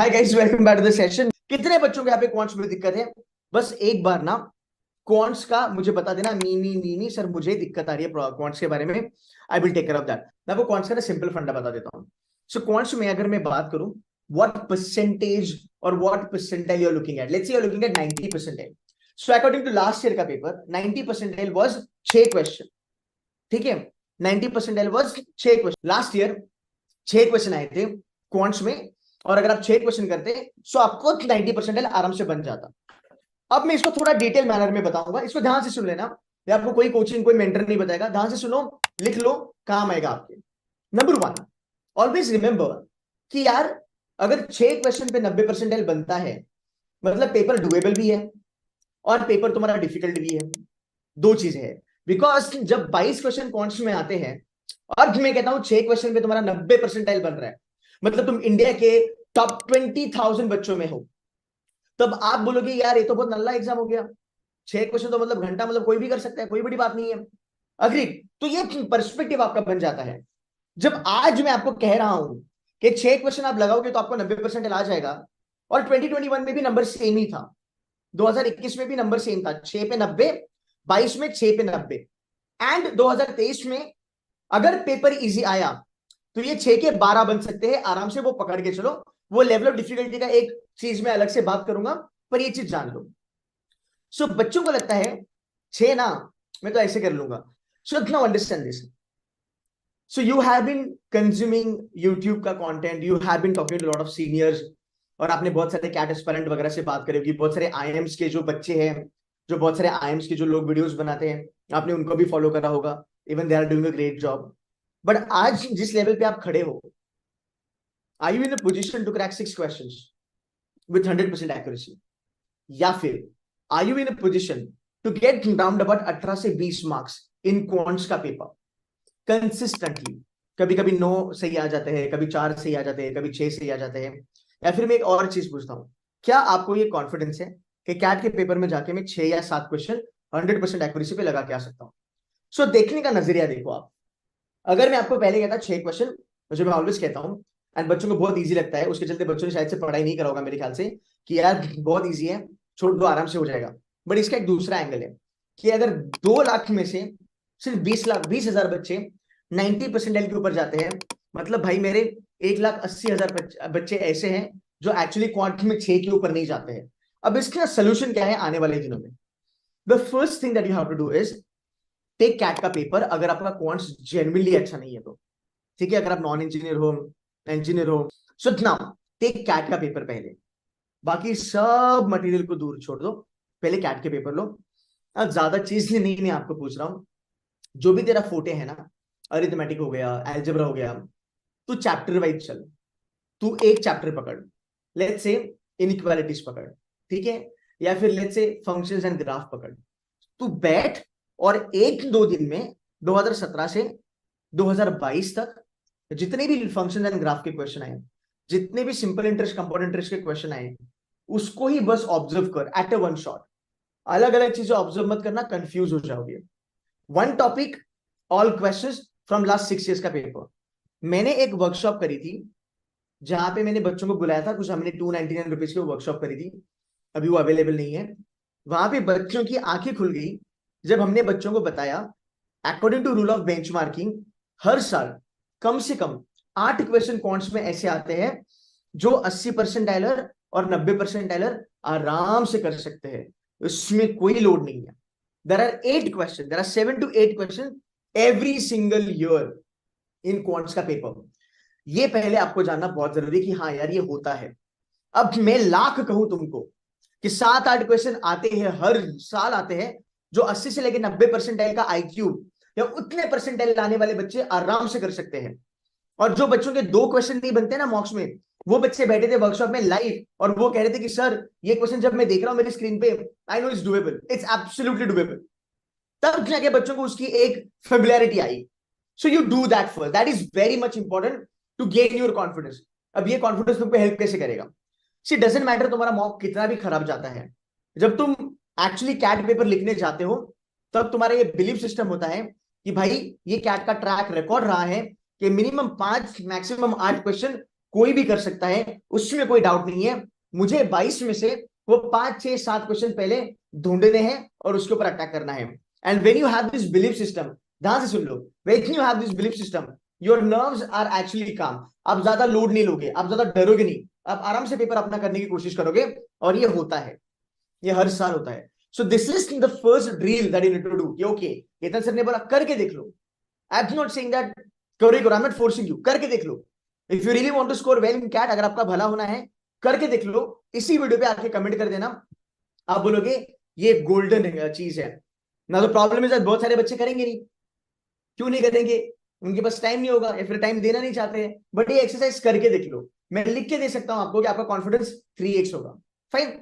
Hi guys, welcome back to the session. कितने बच्चों को यहाँ पे क्वांट्स में दिक्कत है? बस एक बार ना क्वांट्स का मुझे बता देना। नी सर, मुझे दिक्कत आ रही है क्वांट्स के बारे में। I will take care of that. मैं आपको क्वांट्स का ना सिंपल फंडा बता देता हूँ। सो क्वांट्स में अगर मैं बात करूं, व्हाट परसेंटेज और what percentile you are looking at. Let's say you are looking at 90 percentile. So according to last year का पेपर, 90 परसेंटाइल वाज 6 क्वेश्चन। ठीक है, 90 percentile was 6 question. Last year 6 question आए थे क्वांट्स में, और अगर आप 6 क्वेश्चन करते तो आपको 90 परसेंटाइल आराम से बन जाता। अब मैं इसको थोड़ा डिटेल मैनर में बताऊंगा, इसको ध्यान से सुन लेना। ये आपको कोई कोचिंग कोई मेंटर नहीं बताएगा, ध्यान से सुनो, लिख लो, काम आएगा आपके। नंबर 1, ऑलवेज रिमेंबर कि यार अगर 6 क्वेश्चन पे 90 परसेंटाइल बनता है, मतलब पेपर डुएबल भी है और पेपर तुम्हारा डिफिकल्ट भी है। दो चीजें है। बिकॉज जब 22 क्वेश्चन क्वांट्स में आते हैं और मैं कहता हूं 6 क्वेश्चन पे तुम्हारा 90 परसेंटाइल बन रहा है, मतलब तुम इंडिया के टॉप 20,000 बच्चों में हो, तब आप बोलोगे यार ये तो बहुत नल्ला एग्जाम हो गया। 6 क्वेश्चन तो मतलब घंटा, मतलब कोई भी कर सकता है, कोई बड़ी बात नहीं है। अग्री? तो ये पर्सपेक्टिव आपका बन जाता है। जब आज मैं आपको कह रहा हूं कि 6 क्वेश्चन आप लगाओगे तो आपको 90 परसेंटाइल आ जाएगा, और 2021 में भी नंबर सेम ही था, 2021 में भी नंबर सेम था, 6 पे 90, 22 में 6 पे 90, एंड 2023 में अगर पेपर इजी आया तो ये 6 के 12 बन सकते हैं आराम से। वो पकड़ के चलो। वो लेवल ऑफ डिफिकल्टी का एक चीज में अलग से बात करूंगा, पर ये चीज जान लो। सो बच्चों को लगता है 6 ना, मैं तो ऐसे कर लूंगा। So now understand this. So you have been consuming YouTube का content, you have been talking to lot of seniors, और आपने बहुत सारे कैट एस्पिरेंट वगैरह से बात करी होगी। बहुत सारे आईएम्स के जो बच्चे हैं, जो बहुत सारे आईएम्स के जो लोग वीडियोस बनाते हैं, आपने उनको भी फॉलो करा होगा। Even they are doing a great job. But आज जिस लेवल पे आप खड़े हो, are you in a position to crack 6 questions with 100% accuracy, या फिर are you in a position to get round about 18 से 20 मार्क्स इन क्वांट्स का पेपर कंसिस्टेंटली? कभी कभी 9 सही आ जाते हैं, कभी 4 सही आ जाते हैं, कभी 6 सही आ जाते हैं। या फिर मैं एक और चीज पूछता हूं, क्या आपको ये कॉन्फिडेंस है कि कैट के पेपर में जाके मैं 6 या 7 क्वेश्चन 100% एक्यूरेसी पे लगा के आ सकता हूं? सो देखने का नजरिया देखो आप। अगर मैं आपको पहले कहता 6 क्वेश्चन, जो मैं ऑलवेज कहता हूं, एंड बच्चों को बहुत इजी लगता है, उसके चलते बच्चों ने शायद से पढ़ाई नहीं करा होगा मेरे ख्याल से, कि यार बहुत इजी है, छोड़ दो, आराम से हो जाएगा। बट इसका एक दूसरा एंगल है कि अगर 2 लाख में से सिर्फ 20 हजार बच्चे 90 परसेंटाइल के ऊपर जाते हैं, मतलब भाई मेरे 1,80,000 बच्चे ऐसे हैं जो एक्चुअली क्वांट में 6 के ऊपर नहीं जाते हैं। अब इसका सोल्यूशन क्या है आने वाले दिनों में? The first thing that you have to do is take CAT का पेपर, अगर आपका क्वांट्स जेन्युइनली अच्छा नहीं है तो। ठीक है, अगर आप नॉन इंजीनियर हो, इंजीनियर हो, सो नाउ टेक कैट का पेपर पहले। बाकी सब मटेरियल को दूर छोड़ दो, पहले कैट के पेपर लो। अब ज्यादा चीज नहीं मैं आपको पूछ रहा हूं, जो भी तेरा फोटे है ना, अरिथमेटिक हो गया, एल्जेब्रा हो गया, तू चैप्टर वाइज चल। तू एक चैप्टर पकड़, लेट्स से इनइक्वालिटीज पकड़, ठीक है, या फिर let's say functions and graph पकड़। तू बैठ और 1-2 दिन में 2017 से 2022 तक जितने भी फंक्शन एंड ग्राफ के क्वेश्चन आए, जितने भी सिंपल इंटरेस्ट कंपाउंड इंटरेस्ट के क्वेश्चन आए, उसको ही बस ऑब्जर्व कर एट ए वन शॉट। अलग अलग चीजें ऑब्जर्व मत करना, कंफ्यूज हो जाओगे। One topic, all questions from last 6 years का पेपर। मैंने एक वर्कशॉप करी थी जहां पे मैंने बच्चों को बुलाया था, कुछ हमने 299 रुपीज की वर्कशॉप करी थी, अभी वो अवेलेबल नहीं है। वहां पे बच्चों की आंखें खुल गई जब हमने बच्चों को बताया according to rule of benchmarking, हर साल कम से कम 8 क्वेश्चन क्वांट्स में ऐसे आते हैं जो 80 परसेंटाइलर और 90 परसेंटाइलर आराम से कर सकते हैं, इसमें कोई लोड नहीं है। There are 8 question, there are 7 to 8 question every single year in quants का पेपर। ये पहले आपको जानना बहुत जरूरी है कि हाँ यार ये होता है। अब मैं लाख कहूं तुमको कि 7-8 क्वेश्चन आते हैं, हर साल आते हैं, जो 80 से लेकर 90 परसेंटाइल का आईक्यू या उतने परसेंटाइल लाने वाले बच्चे आराम से कर सकते हैं। और जो बच्चों के 2 क्वेश्चन नहीं बनते ना मॉक्स में, वो बच्चे बैठे थे वर्कशॉप में लाइव और वो कह रहे थे कि सर ये क्वेश्चन जब मैं देख रहा हूं मेरी स्क्रीन पे, I know it's doable, it's absolutely doable. तब जाके बच्चों को उसकी एक फेमिलियरिटी आई। So you do that first, that is very much important to gain your confidence. अब ये कॉन्फिडेंस तुमको हेल्प कैसे करेगा? सी डजेंट मैटर तुम्हारा मॉक कितना भी खराब जाता है, जब तुम एक्चुअली कैट पेपर लिखने जाते हो तब तुम्हारा ये बिलीव सिस्टम होता है कि भाई ये कैट का ट्रैक रिकॉर्ड रहा है कि मिनिमम 5 मैक्सिमम 8 क्वेश्चन कोई भी कर सकता है, उसमें कोई डाउट नहीं है। मुझे 22 में से वो 5 6 7 क्वेश्चन पहले ढूंढने हैं और उसके ऊपर अटैक करना है। And when you have this belief system, ध्यान से सुन लो, when you have this belief system, your nerves are actually calm. आप ज्यादा लोड नहीं लोगे, आप ज्यादा डरोगे नहीं, आप आराम से पेपर अपना करने की कोशिश करोगे। और ये होता है, ये हर साल होता है। So this is the first drill that you need to do. Okay, Ketan sir ने बोला करके देख लो, I am not saying that करो ही करो, I am not forcing you, करके देख लो। If you really want to score well in CAT, अगर आपका भला होना है, करके देख लो। इसी वीडियो पे आके कमेंट कर देना, आप बोलोगे ये गोल्डन चीज है ना। तो प्रॉब्लम इज बहुत सारे बच्चे करेंगे नहीं। क्यों नहीं करेंगे? उनके पास टाइम नहीं होगा या फिर टाइम देना नहीं चाहते हैं। बट ये एक्सरसाइज करके देख लो, मैं लिख के दे सकता हूं आपको कि आपका कॉन्फिडेंस 3x होगा। फाइन।